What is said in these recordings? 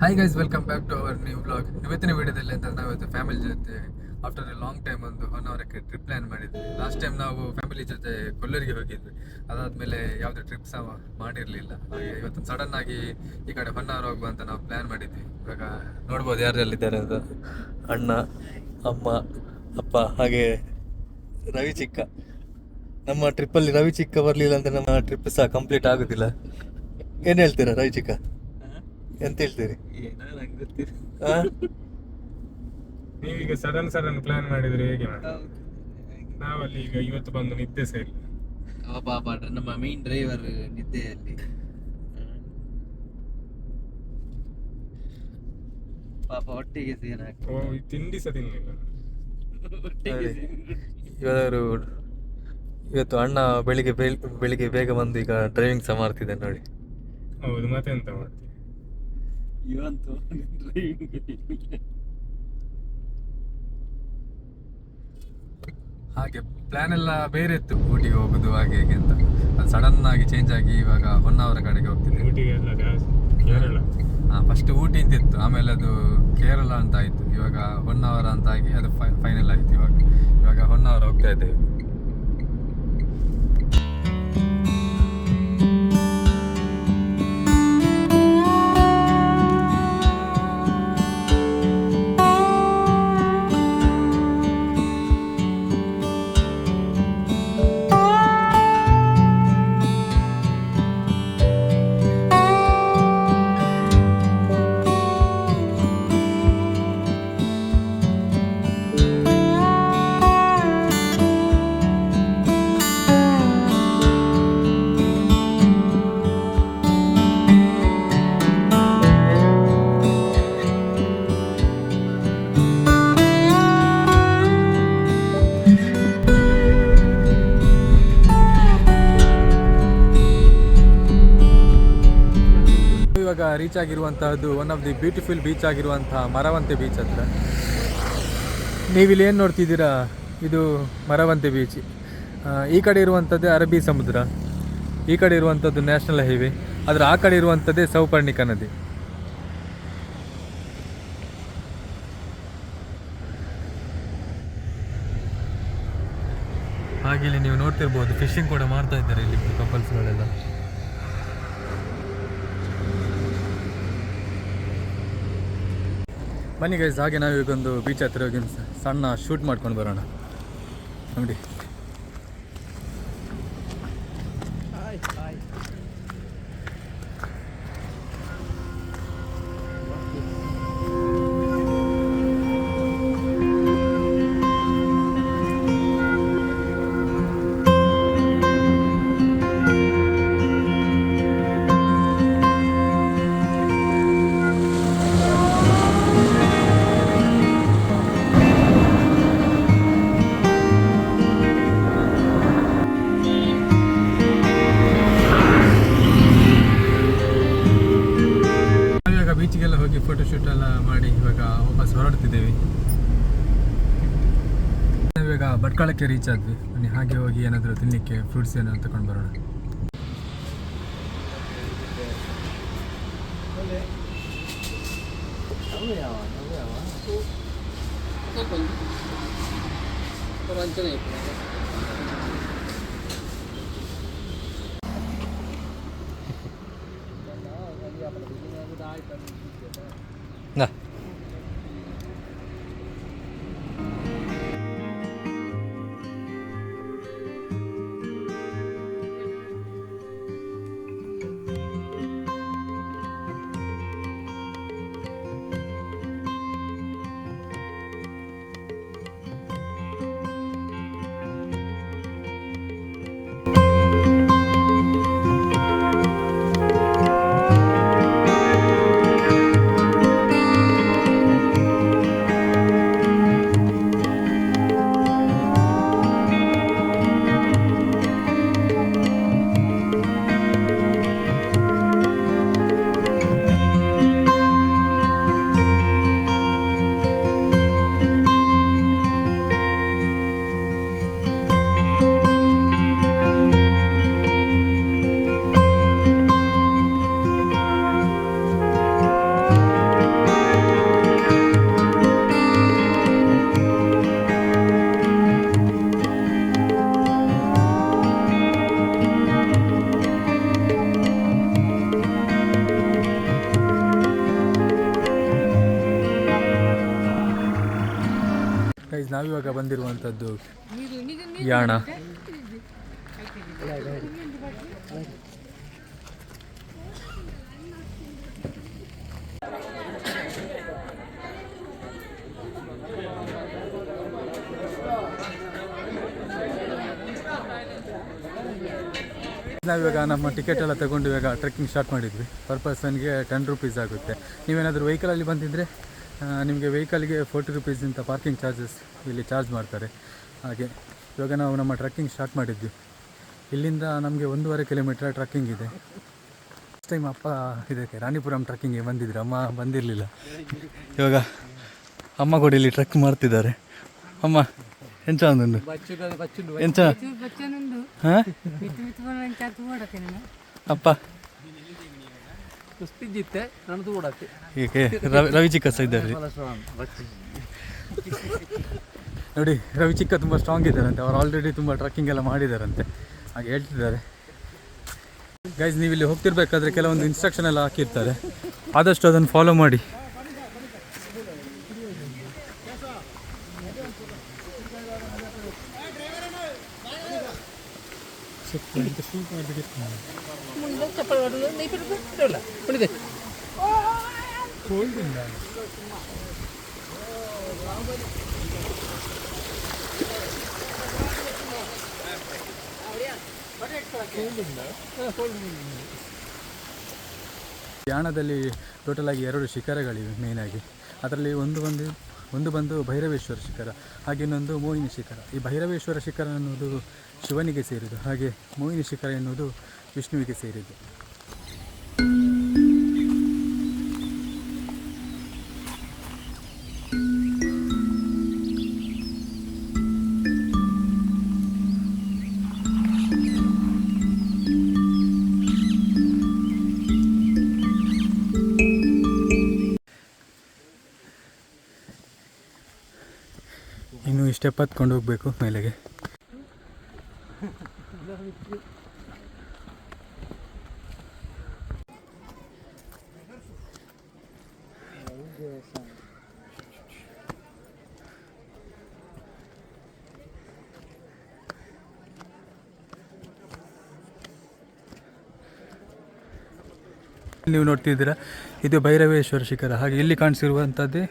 Hi guys, welcome back to our new blog. ಇವತ್ತಿನ ವಿಡಿಯೋದಲ್ಲಿ ಅಂತ ನಾವು ಇವತ್ತು ಫ್ಯಾಮಿಲಿ ಜೊತೆ ಆಫ್ಟರ್ ಎ ಲಾಂಗ್ ಟೈಮ್ ಒಂದು ಹೊನ್ನಾವರಕ್ಕೆ ಟ್ರಿಪ್ ಪ್ಲಾನ್ ಮಾಡಿದ್ವಿ. ಲಾಸ್ಟ್ ಟೈಮ್ ನಾವು ಫ್ಯಾಮಿಲಿ ಜೊತೆ ಕೊಲ್ಲೂರಿಗೆ ಹೋಗಿದ್ವಿ. ಅದಾದ್ಮೇಲೆ ಯಾವುದೇ ಟ್ರಿಪ್ ಸಹ ಮಾಡಿರಲಿಲ್ಲ. ಹಾಗೆ ಇವತ್ತು ಸಡನ್ ಆಗಿ ಈ ಕಡೆ ಹೊನ್ನಾವರ ಹೋಗುವ ಅಂತ ನಾವು ಪ್ಲಾನ್ ಮಾಡಿದ್ವಿ. ಇವಾಗ ನೋಡ್ಬೋದು ಯಾರೆಲ್ಲಿದ್ದಾರೆ ಅಂತ. ಅಣ್ಣ, ಅಮ್ಮ, ಅಪ್ಪ, ಹಾಗೆ ರವಿ ಚಿಕ್ಕ. ನಮ್ಮ ಟ್ರಿಪ್ಪಲ್ಲಿ ರವಿ ಚಿಕ್ಕ ಬರಲಿಲ್ಲ ಅಂತ ನಮ್ಮ ಟ್ರಿಪ್ ಸಹ ಕಂಪ್ಲೀಟ್ ಆಗೋದಿಲ್ಲ. ಏನು ಹೇಳ್ತೀರಾ ರವಿ ಚಿಕ್ಕ? ಎಂತ ಹೇಳ್ತೀರಿ? ಆ? ನೀವೀಗ ಸಡನ್ ಪ್ಲಾನ್ ಮಾಡಿದ್ರೆ ಹೇಗೆ ಮಾಡಿ? ನಾವಲ್ಲಿ ಈಗ ಇವತ್ತು ಬಂದು ನಿದ್ದೆ ಸೇರಿ ಪಾಪ ನಮ್ಮ ಮೈನ್ ಡ್ರೈವರ್ ನಿದ್ದೆಯಲ್ಲಿ ಪಾಪ ಹೊಟ್ಟೆಗೆ ಓ ಈ ತಿಂಡಿ ಸಹ ತಿನ್ಲಿಲ್ಲ. ಇವರು ಇವತ್ತು ಅಣ್ಣ ಬೆಳಿಗ್ಗೆ ಬೇಗ ಬಂದು ಈಗ ಡ್ರೈವಿಂಗ್ ಸಹ ಮಾಡ್ತಿದ್ದಾನೆ ನೋಡಿ. ಹೌದು, ಮತ್ತೆ ಎಂತ ಮಾಡ್ತೀವಿ? ಇವಂತೂ ಹಾಗೆ ಪ್ಲಾನ್ ಎಲ್ಲ ಬೇರೆ ಇತ್ತು, ಊಟಿಗೆ ಹೋಗುದು ಹಾಗೆ ಹೀಗೆ ಅಂತ. ಅದು ಸಡನ್ ಆಗಿ ಚೇಂಜ್ ಆಗಿ ಇವಾಗ ಹೊನ್ನಾವರ ಕಡೆಗೆ ಹೋಗ್ತಿದೆ. ಊಟಿಗೆ ಎಲ್ಲ ಜಾಸ್ತಿ ಕೇರಳ. ಫಸ್ಟ್ ಊಟಿ ಅಂತ ಇತ್ತು, ಆಮೇಲೆ ಅದು ಕೇರಳ ಅಂತ ಆಯ್ತು, ಇವಾಗ ಹೊನ್ನಾವರ ಅಂತ ಆಗಿ ಅದು ಫೈನಲ್ ಆಯ್ತು. ಇವಾಗ ಹೊನ್ನಾವರ ಹೋಗ್ತಾ ಇದ್ದೇವೆ. ಇವಾಗ ರೀಚ್ ಆಗಿರುವಂತಹದ್ದು one of the beautiful beach ಆಗಿರುವಂತಹ ಮರವಂತೆ ಬೀಚ್ ಹತ್ರ. ನೀವಿಲ್ಲಿ ಏನು ನೋಡ್ತಿದ್ದೀರಾ, ಇದು ಮರವಂತೆ ಬೀಚ್. ಈ ಕಡೆ ಇರುವಂಥದ್ದೇ ಅರಬ್ಬಿ ಸಮುದ್ರ, ಈ ಕಡೆ ಇರುವಂಥದ್ದು ನ್ಯಾಷನಲ್ ಹೈವೇ, ಅದರ ಆ ಕಡೆ ಇರುವಂಥದ್ದೇ ಸೌಪರ್ಣಿಕಾ ನದಿ. ಹಾಗೆ ಇಲ್ಲಿ ನೀವು ನೋಡ್ತಿರ್ಬೋದು, ಫಿಶಿಂಗ್ ಕೂಡ ಮಾಡ್ತಾ ಇದ್ದಾರೆ ಇಲ್ಲಿ ಕಪಲ್ಸ್ಗಳೆಲ್ಲ. ಬನ್ನಿ ಗೈಸ್, ಹಾಗೆ ನಾವೀಗೊಂದು ಬೀಚ್ ಹತ್ರ ಹೋಗಿ ಸಣ್ಣ ಶೂಟ್ ಮಾಡ್ಕೊಂಡು ಬರೋಣ. ನೋಡಿ, ಬೀಚಿಗೆಲ್ಲ ಹೋಗಿ ಫೋಟೋಶೂಟ್ ಎಲ್ಲ ಮಾಡಿ ಇವಾಗ ವಾಪಸ್ ಹೊರಡ್ತಿದ್ದೇವೆ. ಇವಾಗ ಭಟ್ಕಳಕ್ಕೆ ರೀಚ್ ಆದ್ವಿ. ಬನ್ನಿ ಹಾಗೆ ಹೋಗಿ ಏನಾದರೂ ತಿನ್ನಲಿಕ್ಕೆ ಫ್ರೂಟ್ಸ್ ಏನಾದ್ರು ತಗೊಂಡು ಬರೋಣ. ಗೈಸ್ ನಾವಿವಾಗ ಬಂದಿರುವಂಥದ್ದು ಯಾಣ. ನಾವಿವಾಗ ನಮ್ಮ ಟಿಕೆಟ್ ಎಲ್ಲ ತಗೊಂಡು ಇವಾಗ ಟ್ರೆಕ್ಕಿಂಗ್ ಸ್ಟಾರ್ಟ್ ಮಾಡಿದ್ವಿ. ಪರ್ ಪರ್ಸನ್ಗೆ 10 ರೂಪೀಸ್ ಆಗುತ್ತೆ. ನೀವೇನಾದರೂ ವೆಹಿಕಲಲ್ಲಿ ಬಂದಿದ್ದರೆ ನಿಮಗೆ ವೆಹಿಕಲ್ಗೆ 40 ರೂಪೀಸ್ ಅಂತ ಪಾರ್ಕಿಂಗ್ ಚಾರ್ಜಸ್ ಇಲ್ಲಿ ಚಾರ್ಜ್ ಮಾಡ್ತಾರೆ. ಹಾಗೆ ಇವಾಗ ನಾವು ನಮ್ಮ ಟ್ರೆಕ್ಕಿಂಗ್ ಸ್ಟಾರ್ಟ್ ಮಾಡಿದ್ವಿ. ಇಲ್ಲಿಂದ ನಮಗೆ 1.5 ಕಿಲೋಮೀಟರ್ ಟ್ರೆಕ್ಕಿಂಗ್ ಇದೆ. ಫಸ್ಟ್ ಟೈಮ್ ಅಪ್ಪ ಇದಕ್ಕೆ ರಾಣಿಪುರಂ ಟ್ರೆಕ್ಕಿಂಗ್ಗೆ ಬಂದಿದ್ರು, ಅಮ್ಮ ಬಂದಿರಲಿಲ್ಲ. ಇವಾಗ ಅಮ್ಮ ಕೂಡ ಇಲ್ಲಿ ಟ್ರೆಕ್ ಮಾಡ್ತಿದ್ದಾರೆ. ಅಮ್ಮ ಎಂಚ ಒಂದು ಎಂಚ ಹಾಂ ಅಪ್ಪ ಹೀಗೆ ರವಿ ಚಿಕ್ಕ ಸಹ ಇದ್ದಾರೆ ನೋಡಿ. ರವಿ ಚಿಕ್ಕ ತುಂಬ ಸ್ಟ್ರಾಂಗ್ ಇದ್ದಾರಂತೆ. ಅವ್ರು ಆಲ್ರೆಡಿ ತುಂಬ ಟ್ರೆಕ್ಕಿಂಗ್ ಎಲ್ಲ ಮಾಡಿದಾರಂತೆ ಹಾಗೆ ಹೇಳ್ತಿದ್ದಾರೆ. ಗೈಸ್ ನೀವು ಇಲ್ಲಿ ಹೋಗ್ತಿರ್ಬೇಕಾದ್ರೆ ಕೆಲವೊಂದು ಇನ್ಸ್ಟ್ರಕ್ಷನ್ ಎಲ್ಲ ಹಾಕಿರ್ತಾರೆ, ಆದಷ್ಟು ಅದನ್ನು ಫಾಲೋ ಮಾಡಿ. ಯಾಣದಲ್ಲಿ ಟೋಟಲ್ ಆಗಿ 2 ಶಿಖರಗಳಿವೆ ಮೇಯ್ನಾಗಿ. ಅದರಲ್ಲಿ ಒಂದು ಬಂದು ಭೈರವೇಶ್ವರ ಶಿಖರ, ಹಾಗೆ ಇನ್ನೊಂದು ಮೋಹಿನಿ ಶಿಖರ. ಈ ಭೈರವೇಶ್ವರ ಶಿಖರ ಅನ್ನೋದು ಶಿವನಿಗೆ ಸೇರಿದ್ದು, ಹಾಗೆ ಮೋಹಿನಿ ಶಿಖರ ಎನ್ನುವುದು ವಿಷ್ಣುವಿಗೆ ಸೇರಿದ್ದು. ಇನ್ನು ಸ್ಟೆಪ್ ಹತ್ಕೊಂಡು ಹೋಗಬೇಕು ಮೇಲೆಗೆ. ನೀವು ನೋಡ್ತಿದ್ದೀರಾ, ಇದು ಭೈರವೇಶ್ವರ ಶಿಖರ. ಹಾಗೆ ಇಲ್ಲಿ ಕಾಣಿಸಿರುವಂಥದ್ದೇ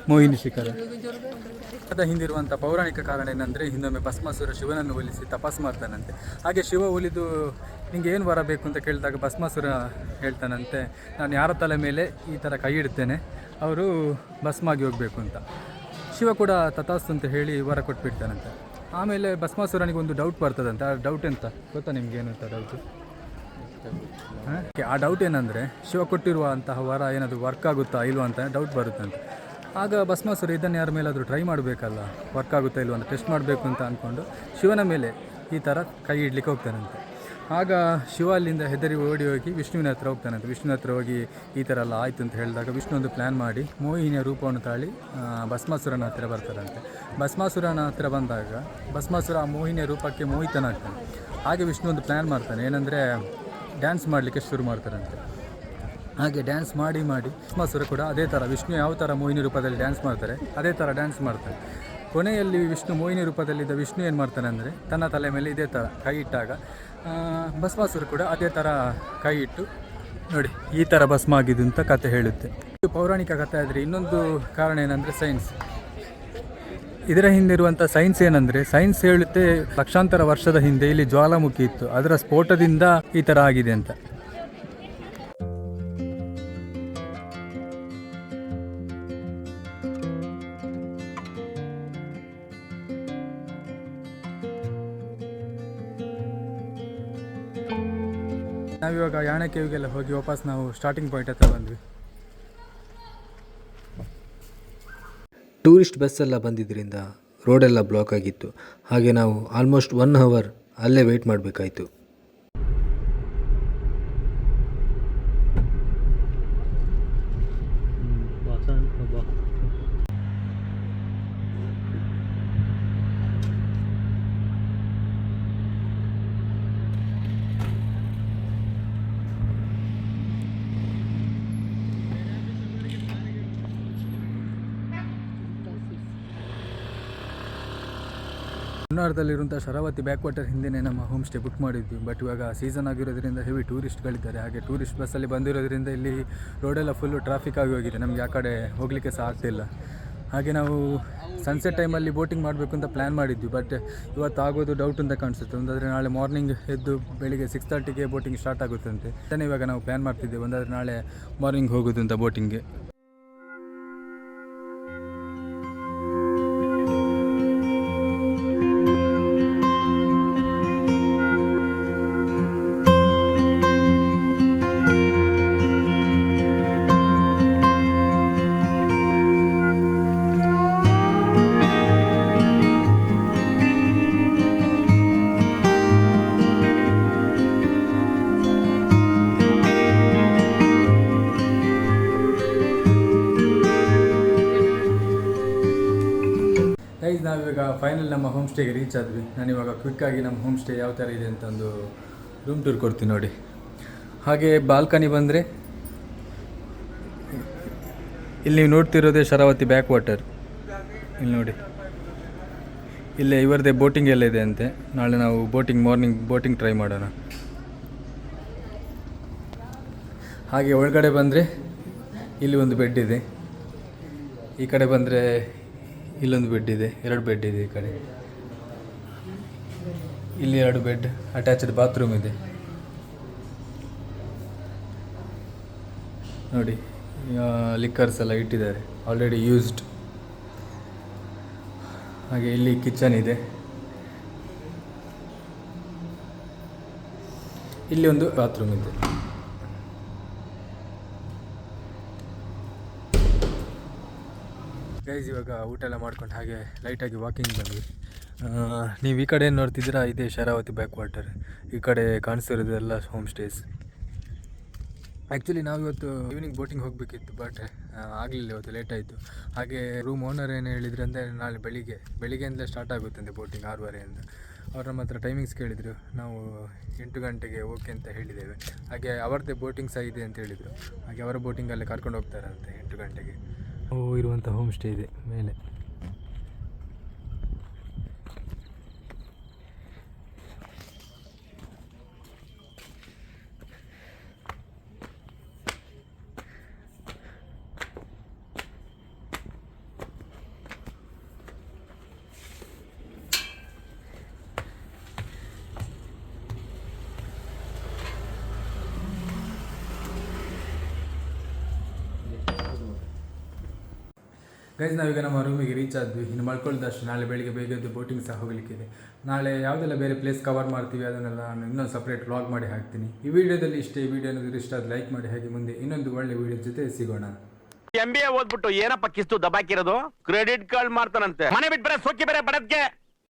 ಮೋಹಿನಿ ಶಿಖರ. ಅದರ ಹಿಂದಿರುವಂಥ ಪೌರಾಣಿಕ ಕಾರಣ ಏನಂದರೆ, ಹಿಂದೊಮ್ಮೆ ಭಸ್ಮಾಸುರ ಶಿವನನ್ನು ಒಲಿಸಿ ತಪಸ್ಸು ಮಾಡ್ತಾನಂತೆ. ಹಾಗೆ ಶಿವ ಒಲಿದು ನಿಂಗೆ ಏನು ವರ ಬೇಕು ಅಂತ ಕೇಳಿದಾಗ ಭಸ್ಮಾಸುರ ಹೇಳ್ತಾನಂತೆ, ನಾನು ಯಾರ ತಲೆ ಮೇಲೆ ಈ ಥರ ಕೈ ಇಡ್ತೇನೆ ಅವರು ಭಸ್ಮಾಗಿ ಹೋಗಬೇಕು ಅಂತ. ಶಿವ ಕೂಡ ತಥಾಸ್ತು ಅಂತ ಹೇಳಿ ವರ ಕೊಟ್ಬಿಡ್ತಾನಂತೆ. ಆಮೇಲೆ ಭಸ್ಮಾಸುರನಿಗೆ ಒಂದು ಡೌಟ್ ಬರ್ತದಂತೆ. ಆ ಡೌಟ್ ಎಂತ ಗೊತ್ತಾ ನಿಮ್ಗೆ? ಏನು ಅಂತ ಡೌಟು? ಆ ಡೌಟ್ ಏನಂದರೆ, ಶಿವ ಕೊಟ್ಟಿರುವಂತಹ ವರ ಏನಾದರೂ ವರ್ಕ್ ಆಗುತ್ತಾ ಇಲ್ವಾ ಅಂತ ಡೌಟ್ ಬರುತ್ತಂತೆ. ಆಗ ಭಸ್ಮಾಸುರ ಇದನ್ನು ಯಾರ ಮೇಲಾದರೂ ಟ್ರೈ ಮಾಡಬೇಕಲ್ಲ, ವರ್ಕ್ ಆಗುತ್ತಾ ಇಲ್ವ ಅಂತ ಟೆಸ್ಟ್ ಮಾಡಬೇಕು ಅಂತ ಅಂದ್ಕೊಂಡು ಶಿವನ ಮೇಲೆ ಈ ಥರ ಕೈ ಇಡ್ಲಿಕ್ಕೆ ಹೋಗ್ತಾನಂತೆ. ಆಗ ಶಿವ ಅಲ್ಲಿಂದ ಹೆದರಿ ಓಡಿ ಹೋಗಿ ವಿಷ್ಣುವಿನ ಹತ್ರ ಹೋಗ್ತಾನಂತೆ. ವಿಷ್ಣುವಿನ ಹತ್ರ ಹೋಗಿ ಈ ಥರ ಎಲ್ಲ ಆಯಿತು ಅಂತ ಹೇಳಿದಾಗ ವಿಷ್ಣು ಒಂದು ಪ್ಲ್ಯಾನ್ ಮಾಡಿ ಮೋಹಿನಿಯ ರೂಪವನ್ನು ತಾಳಿ ಭಸ್ಮಾಸುರನ ಹತ್ತಿರ ಬರ್ತಾರಂತೆ. ಭಸ್ಮಾಸುರನ ಹತ್ತಿರ ಬಂದಾಗ ಭಸ್ಮಾಸುರ ಆ ಮೋಹಿನಿಯ ರೂಪಕ್ಕೆ ಮೋಹಿತನಾಗ್ತಾನೆ. ಹಾಗೆ ವಿಷ್ಣು ಒಂದು ಪ್ಲ್ಯಾನ್ ಮಾಡ್ತಾನೆ, ಏನಂದರೆ ಡ್ಯಾನ್ಸ್ ಮಾಡಲಿಕ್ಕೆ ಶುರು ಮಾಡ್ತಾರಂತೆ. ಹಾಗೆ ಡ್ಯಾನ್ಸ್ ಮಾಡಿ ಭಸ್ಮಾಸುರ ಕೂಡ ಅದೇ ಥರ ವಿಷ್ಣು ಯಾವ ಥರ ಮೋಹಿನಿ ರೂಪದಲ್ಲಿ ಡ್ಯಾನ್ಸ್ ಮಾಡ್ತಾರೆ ಅದೇ ಥರ ಡ್ಯಾನ್ಸ್ ಮಾಡ್ತಾರೆ. ಕೊನೆಯಲ್ಲಿ ವಿಷ್ಣು ಮೋಹಿನಿ ರೂಪದಲ್ಲಿದ್ದ ವಿಷ್ಣು ಏನು ಮಾಡ್ತಾನೆ ಅಂದರೆ, ತನ್ನ ತಲೆ ಮೇಲೆ ಇದೇ ಥರ ಕೈ ಇಟ್ಟಾಗ ಭಸ್ಮಾಸುರ ಕೂಡ ಅದೇ ಥರ ಕೈ ಇಟ್ಟು ನೋಡಿ ಈ ಥರ ಭಸ್ಮ ಆಗಿದ್ದು ಅಂತ ಕತೆ ಹೇಳುತ್ತೆ. ಇದು ಪೌರಾಣಿಕ ಕಥೆ. ಆದರೆ ಇನ್ನೊಂದು ಕಾರಣ ಏನಂದರೆ ಸೈನ್ಸ್. ಇದರ ಹಿಂದಿರುವಂಥ ಸೈನ್ಸ್ ಏನಂದರೆ, ಸೈನ್ಸ್ ಹೇಳುತ್ತೆ ಲಕ್ಷಾಂತರ ವರ್ಷದ ಹಿಂದೆ ಇಲ್ಲಿ ಜ್ವಾಲಾಮುಖಿ ಇತ್ತು, ಅದರ ಸ್ಫೋಟದಿಂದ ಈ ಥರ ಆಗಿದೆ ಅಂತ. ನಾವಿವಾಗ ಯಾಣ ಕೇವಿಗೆಲ್ಲ ಹೋಗಿ ವಾಪಸ್ ನಾವು ಸ್ಟಾರ್ಟಿಂಗ್ ಪಾಯಿಂಟ್ ಹತ್ರ ಬಂದ್ವಿ. ಟೂರಿಸ್ಟ್ ಬಸ್ಸೆಲ್ಲ ಬಂದಿದ್ದರಿಂದ ರೋಡೆಲ್ಲ ಬ್ಲಾಕ್ ಆಗಿತ್ತು. ಹಾಗೆ ನಾವು ಆಲ್ಮೋಸ್ಟ್ 1 ಅವರ್ ಅಲ್ಲೇ ವೆಯ್ಟ್ ಮಾಡಬೇಕಾಯಿತು. ಹೊನ್ನಾವರದಲ್ಲಿರುವಂಥ ಶರಾವತಿ ಬ್ಯಾಕ್ ವಾಟರ್ ಹಿಂದೆಯೇ ನಮ್ಮ ಹೋಮ್ ಸ್ಟೇ ಬುಕ್ ಮಾಡಿದ್ವಿ. ಬಟ್ ಇವಾಗ ಸೀಸನ್ ಆಗಿರೋದ್ರಿಂದ ಹೆವಿ ಟೂರಿಸ್ಟ್ಗಳಿದ್ದಾರೆ. ಹಾಗೆ ಟೂರಿಸ್ಟ್ ಬಸ್ಸಲ್ಲಿ ಬಂದಿರೋದ್ರಿಂದ ಇಲ್ಲಿ ರೋಡೆಲ್ಲ ಫುಲ್ಲು ಟ್ರಾಫಿಕ್ ಆಗಿ ಹೋಗಿದೆ. ನಮಗೆ ಆ ಕಡೆ ಹೋಗಲಿಕ್ಕೆ ಸಹ ಆಗ್ತಿಲ್ಲ. ಹಾಗೆ ನಾವು ಸನ್ಸೆಟ್ ಟೈಮಲ್ಲಿ ಬೋಟಿಂಗ್ ಮಾಡಬೇಕು ಅಂತ ಪ್ಲ್ಯಾನ್ ಮಾಡಿದ್ವಿ. ಬಟ್ ಇವತ್ತು ಆಗೋದು ಡೌಟ್ ಅಂತ ಕಾಣಿಸುತ್ತೆ. ಒಂದಾದರೆ ನಾಳೆ ಮಾರ್ನಿಂಗ್ ಎದ್ದು ಬೆಳಿಗ್ಗೆ 6:30ಗೆ ಬೋಟಿಂಗ್ ಸ್ಟಾರ್ಟ್ ಆಗುತ್ತಂತೆ. ಅದನ್ನೇ ಇವಾಗ ನಾವು ಪ್ಲ್ಯಾನ್ ಮಾಡ್ತಿದ್ದೇವೆ. ಒಂದಾದರೆ ನಾಳೆ ಮಾರ್ನಿಂಗ್ ಹೋಗೋದು ಅಂತ ಬೋಟಿಂಗ್ಗೆ. ಗೈಸ್, ನಾವಿವಾಗ ಫೈನಲ್ ನಮ್ಮ ಹೋಮ್ ಸ್ಟೇಗೆ ರೀಚ್ ಆದ್ವಿ. ನಾನಿವಾಗ ಕ್ವಿಕ್ಕಾಗಿ ನಮ್ಮ ಹೋಮ್ ಸ್ಟೇ ಯಾವ ಥರ ಇದೆ ಅಂತ ಒಂದು ರೂಮ್ ಟೂರ್ ಕೊಡ್ತೀನಿ ನೋಡಿ. ಹಾಗೆ ಬಾಲ್ಕನಿ ಬಂದರೆ ಇಲ್ಲಿ ನೀವು ನೋಡ್ತಿರೋದೇ ಶರಾವತಿ ಬ್ಯಾಕ್ ವಾಟರ್. ಇಲ್ಲಿ ನೋಡಿ, ಇಲ್ಲೇ ಇವರದೇ ಬೋಟಿಂಗ್ ಎಲ್ಲ ಇದೆ ಅಂತೆ. ನಾಳೆ ನಾವು ಮಾರ್ನಿಂಗ್ ಬೋಟಿಂಗ್ ಟ್ರೈ ಮಾಡೋಣ. ಹಾಗೆ ಒಳಗಡೆ ಬಂದರೆ ಇಲ್ಲಿ ಒಂದು ಬೆಡ್ ಇದೆ. ಈ ಕಡೆ ಬಂದರೆ ಇಲ್ಲೊಂದು ಬೆಡ್ ಇದೆ, 2 ಬೆಡ್ ಇದೆ. ಈ ಕಡೆ ಇಲ್ಲಿ 2 ಬೆಡ್, ಅಟ್ಯಾಚ್ಡ್ ಬಾತ್ರೂಮ್ ಇದೆ ನೋಡಿ. ಲಿಕ್ಕರ್ಸ್ ಎಲ್ಲ ಇಟ್ಟಿದ್ದಾರೆ, ಆಲ್ರೆಡಿ ಯೂಸ್ಡ್. ಹಾಗೆ ಇಲ್ಲಿ ಕಿಚನ್ ಇದೆ. ಇಲ್ಲಿ ಒಂದು ಬಾತ್ರೂಮ್ ಇದೆ. ಗೈಸ್, ಇವಾಗ ಊಟ ಎಲ್ಲ ಮಾಡ್ಕೊಂಡು ಹಾಗೆ ಲೈಟಾಗಿ ವಾಕಿಂಗ್ ಬಂದ್ವಿ. ನೀವು ಈ ಕಡೆ ಏನು ನೋಡ್ತಿದ್ದೀರಾ, ಇದೇ ಶರಾವತಿ ಬ್ಯಾಕ್ ವಾಟರ್. ಈ ಕಡೆ ಕಾಣಿಸ್ತಿರೋದೆಲ್ಲ ಹೋಮ್ ಸ್ಟೇಸ್. ಆ್ಯಕ್ಚುಲಿ ನಾವು ಇವತ್ತು ಈವ್ನಿಂಗ್ ಬೋಟಿಂಗ್ ಹೋಗಬೇಕಿತ್ತು, ಬಟ್ ಆಗಲಿಲ್ಲ, ಇವತ್ತು ಲೇಟ್ ಆಯಿತು. ಹಾಗೆ ರೂಮ್ ಓನರ್ ಏನು ಹೇಳಿದ್ರು ಅಂದರೆ ನಾಳೆ ಬೆಳಿಗ್ಗೆಯಿಂದಲೇ ಸ್ಟಾರ್ಟ್ ಆಗುತ್ತಂತೆ ಬೋಟಿಂಗ್ 6:30ಇಂದ. ಅವ್ರು ನಮ್ಮ ಹತ್ರ ಟೈಮಿಂಗ್ಸ್ ಕೇಳಿದರು. ನಾವು 8 ಗಂಟೆಗೆ ಓಕೆ ಅಂತ ಹೇಳಿದ್ದೇವೆ. ಹಾಗೆ ಅವರದ್ದೇ ಬೋಟಿಂಗ್ ಸಹ ಇದೆ ಅಂತ ಹೇಳಿದರು. ಹಾಗೆ ಅವರ ಬೋಟಿಂಗಲ್ಲೇ ಕರ್ಕೊಂಡು ಹೋಗ್ತಾರಂತೆ 8 ಗಂಟೆಗೆ. ಇರುವಂಥ ಹೋಮ್ ಸ್ಟೇ ಇದೆ ಮೇಲೆ. ಗೈಸ್, ನಾವೀಗ ನಮ್ಮ ರೂಮಿಗೆ ರೀಚ್ ಆದ್ವಿ. ಇನ್ನು ಮಲ್ಕೊಳ್ಳೋದಷ್ಟು. ನಾಳೆ ಬೆಳಿಗ್ಗೆ ಬೇಗ ಎದ್ದು ಬೋಟಿಂಗ್ ಸಹ ಹೋಗಲಿಕ್ಕಿದೆ. ನಾಳೆ ಯಾವುದೆಲ್ಲ ಬೇರೆ ಪ್ಲೇಸ್ ಕವರ್ ಮಾಡ್ತೀವಿ ಅದನ್ನೆಲ್ಲ ನಾನು ಇನ್ನೊಂದು ಸಪ್ರೇಟ್ ವ್ಲಾಗ್ ಮಾಡಿ ಹಾಕ್ತೀನಿ. ಈ ವಿಡಿಯೋದಲ್ಲಿ ಇಷ್ಟೇ. ಈ ವಿಡಿಯೋ ಏನಾದರೂ ಇಷ್ಟ ಆದ ಲೈಕ್ ಮಾಡಿ. ಹಾಗೆ ಮುಂದೆ ಇನ್ನೊಂದು ಒಳ್ಳೆ ವಿಡಿಯೋ ಜೊತೆ ಸಿಗೋಣ. MBA ಓದ್ಬಿಟ್ಟು ಏನಪ್ಪ ಕಿಸ್ತು ದಬಾಕಿರೋದು? Credit card ಮಾಡ್ತಾನಂತೆ. ಮನೆ ಬಿಟ್ಟು ಬೇರೆ ಸೋಕಿ ಬೇರೆ ಬಡದ್ಗೆ